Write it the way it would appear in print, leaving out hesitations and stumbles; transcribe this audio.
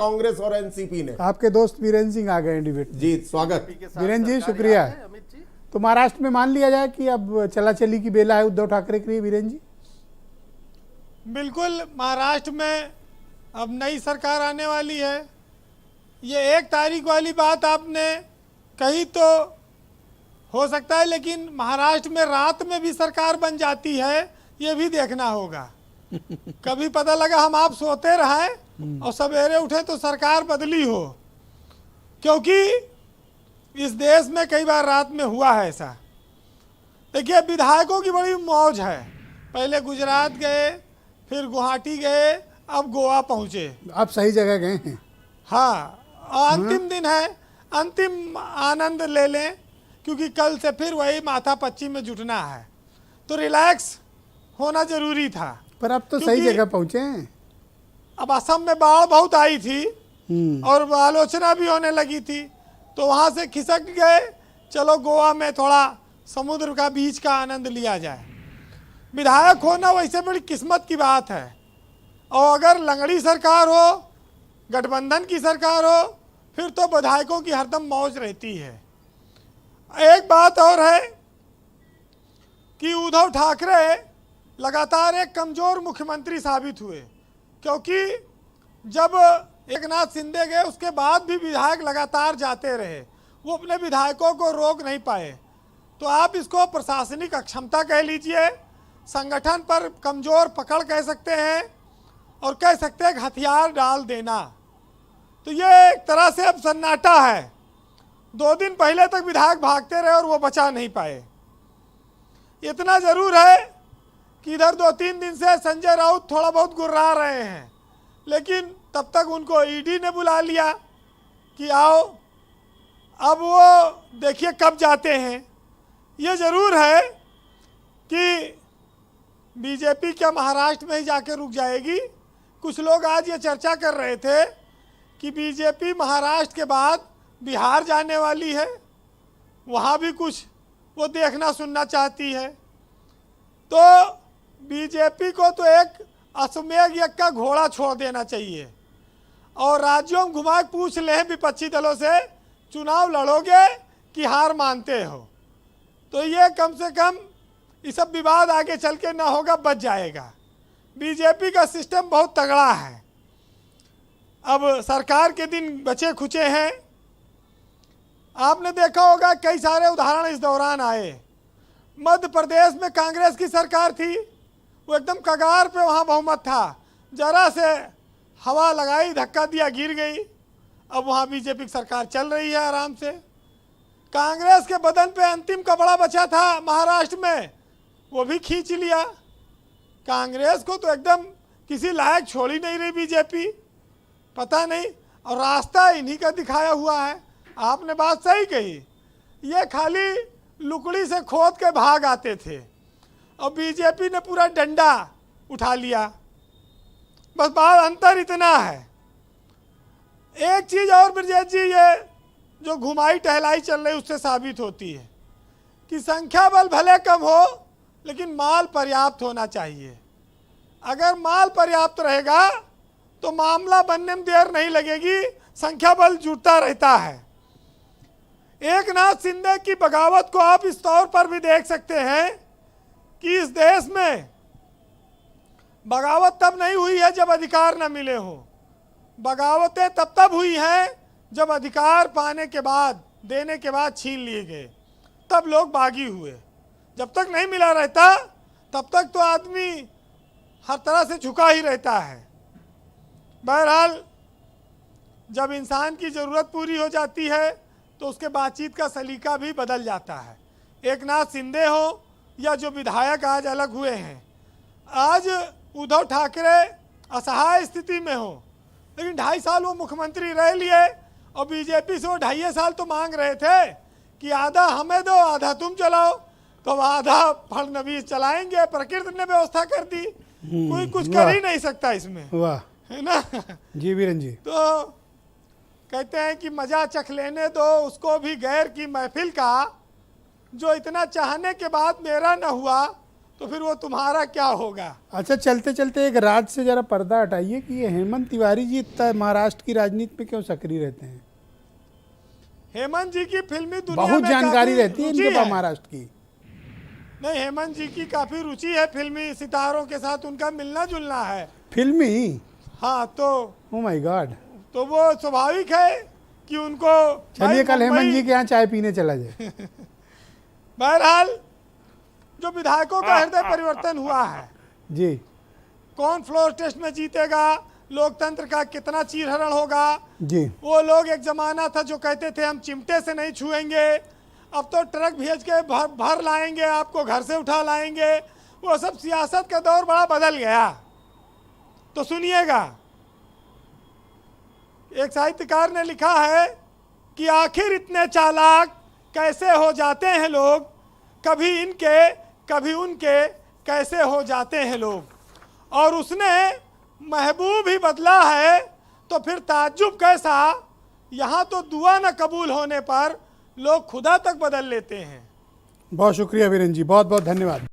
कांग्रेस और एनसीपी ने। आपके दोस्त वीरेंद्र सिंह आ गए हैं डिबेट जी, स्वागत। वीरेंद्र जी, शुक्रिया। तो महाराष्ट्र में मान लिया जाए कि अब चला चली की बेला है उद्धव ठाकरे के लिए, वीरेंद्र जी? बिल्कुल, महाराष्ट्र में अब नई सरकार आने वाली है। ये 1 तारीख वाली बात आपने कही तो हो सकता है, लेकिन महाराष्ट्र में रात में भी सरकार बन जाती है, ये भी देखना होगा। कभी पता लगा हम आप सोते रहे और सवेरे उठे तो सरकार बदली हो, क्योंकि इस देश में कई बार रात में हुआ है ऐसा। देखिए, विधायकों की बड़ी मौज है। पहले गुजरात गए, फिर गुवाहाटी गए, अब गोवा पहुंचे। आप सही जगह गए हैं। हाँ, और अंतिम दिन है, अंतिम आनंद ले लें, क्योंकि कल से फिर वही माथा पच्ची में जुटना है, तो रिलैक्स होना जरूरी था। पर अब तो सही जगह पहुंचे हैं। अब असम में बाढ़ बहुत आई थी और आलोचना भी होने लगी थी, तो वहाँ से खिसक गए, चलो गोवा में थोड़ा समुद्र का बीच का आनंद लिया जाए। विधायक होना वैसे बड़ी किस्मत की बात है, और अगर लंगड़ी सरकार हो, गठबंधन की सरकार हो, फिर तो विधायकों की हरदम मौज रहती है। एक बात और है कि उद्धव ठाकरे लगातार एक कमज़ोर मुख्यमंत्री साबित हुए, क्योंकि जब एकनाथ शिंदे गए उसके बाद भी विधायक लगातार जाते रहे, वो अपने विधायकों को रोक नहीं पाए। तो आप इसको प्रशासनिक अक्षमता कह लीजिए, संगठन पर कमज़ोर पकड़ कह सकते हैं, और कह सकते हैं हथियार डाल देना। तो ये एक तरह से अब सन्नाटा है। 2 दिन पहले तक विधायक भागते रहे और वो बचा नहीं पाए। इतना ज़रूर है कि इधर 2-3 दिन से संजय राउत थोड़ा बहुत गुर्रा रहे हैं, लेकिन तब तक उनको ईडी ने बुला लिया कि आओ, अब वो देखिए कब जाते हैं। ये ज़रूर है कि बीजेपी क्या महाराष्ट्र में ही जाके रुक जाएगी। कुछ लोग आज ये चर्चा कर रहे थे कि बीजेपी महाराष्ट्र के बाद बिहार जाने वाली है, वहाँ भी कुछ वो देखना सुनना चाहती है। तो बीजेपी को तो एक अश्वमेध यज्ञ का घोड़ा छोड़ देना चाहिए, और राज्यों में घुमा पूछ लें विपक्षी दलों से, चुनाव लड़ोगे कि हार मानते हो, तो ये कम से कम ये सब विवाद आगे चल के ना होगा, बच जाएगा। बीजेपी का सिस्टम बहुत तगड़ा है। अब सरकार के दिन बचे खुचे हैं। आपने देखा होगा कई सारे उदाहरण इस दौरान आए। मध्य प्रदेश में कांग्रेस की सरकार थी, वो एकदम कगार पे वहाँ बहुमत था, जरा से हवा लगाई, धक्का दिया, गिर गई। अब वहाँ बीजेपी की सरकार चल रही है आराम से। कांग्रेस के बदन पे अंतिम कपड़ा बचा था महाराष्ट्र में, वो भी खींच लिया। कांग्रेस को तो एकदम किसी लायक छोड़ ही नहीं रही बीजेपी, पता नहीं, और रास्ता इन्हीं का दिखाया हुआ है। आपने बात सही कही, ये खाली लुकड़ी से खोद के भाग आते थे, और बीजेपी ने पूरा डंडा उठा लिया। बस बात अंतर इतना है। एक चीज़ और ब्रजेश जी, ये जो घुमाई टहलाई चल रही उससे साबित होती है कि संख्या बल भले कम हो, लेकिन माल पर्याप्त होना चाहिए। अगर माल पर्याप्त रहेगा तो मामला बनने में देर नहीं लगेगी, संख्या बल जुटता रहता है। एकनाथ शिंदे की बगावत को आप इस तौर पर भी देख सकते हैं कि इस देश में बगावत तब नहीं हुई है जब अधिकार न मिले हो। बगावतें तब हुई हैं जब अधिकार पाने के बाद, देने के बाद छीन लिए गए, तब लोग बागी हुए। जब तक नहीं मिला रहता तब तक तो आदमी हर तरह से झुका ही रहता है। बहरहाल, जब इंसान की ज़रूरत पूरी हो जाती है तो उसके बातचीत का सलीका भी बदल जाता है। एकनाथ शिंदे हो या जो विधायक आज अलग हुए हैं, आज उद्धव ठाकरे असहाय स्थिति में हो, लेकिन 2.5 साल वो मुख्यमंत्री रह लिए, और बीजेपी से वो 2.5 साल तो मांग रहे थे कि आधा हमें दो, आधा तुम चलाओ, तो आधा फडणवीस चलाएंगे। प्रकृति ने व्यवस्था कर दी, कोई कुछ कर ही नहीं सकता इसमें, वाह, है ना। जी वीरेंद्र जी। तो कहते हैं कि मजा चख लेने दो उसको भी गैर की महफिल का, जो इतना चाहने के बाद मेरा न हुआ तो फिर वो तुम्हारा क्या होगा। अच्छा, चलते चलते एक राज से जरा पर्दा हटाइए कि ये हेमंत तिवारी जी इतना महाराष्ट्र की राजनीति में क्यों सक्रिय रहते हैं? हेमंत जी की फिल्मी दुनिया बहुत में जानकारी काफी रहती है रुचि इनके पास महाराष्ट्र की। नहीं, हेमंत जी की काफी रुचि है, फिल्मी सितारों के साथ उनका मिलना जुलना है। फिल्मी? हाँ, तो ओ माय गॉड। तो वो स्वाभाविक है कि उनको। चलिए कल मुंबई- हेमंत जी के यहाँ चाय पीने चला जाए। बहरहाल जो विधायकों का हृदय परिवर्तन हुआ है, जी। कौन फ्लोर टेस्ट में जीतेगा, लोकतंत्र का कितना चीरहरण होगा। जी। वो लोग, एक जमाना था जो कहते थे हम चिमटे से नहीं छुएंगे, अब तो ट्रक भेज के भर लाएंगे, आपको घर से उठा लाएंगे। वो सब सियासत का दौर बड़ा बदल गया। तो सुनिएगा, एक साहित्यकार ने लिखा है कि आखिर इतने चालाक कैसे हो जाते हैं लोग, कभी इनके कभी उनके कैसे हो जाते हैं लोग। और उसने महबूब ही बदला है तो फिर ताज्जुब कैसा। यहाँ तो दुआ न कबूल होने पर लोग खुदा तक बदल लेते हैं। बहुत शुक्रिया वीरेंद्र जी, बहुत बहुत धन्यवाद।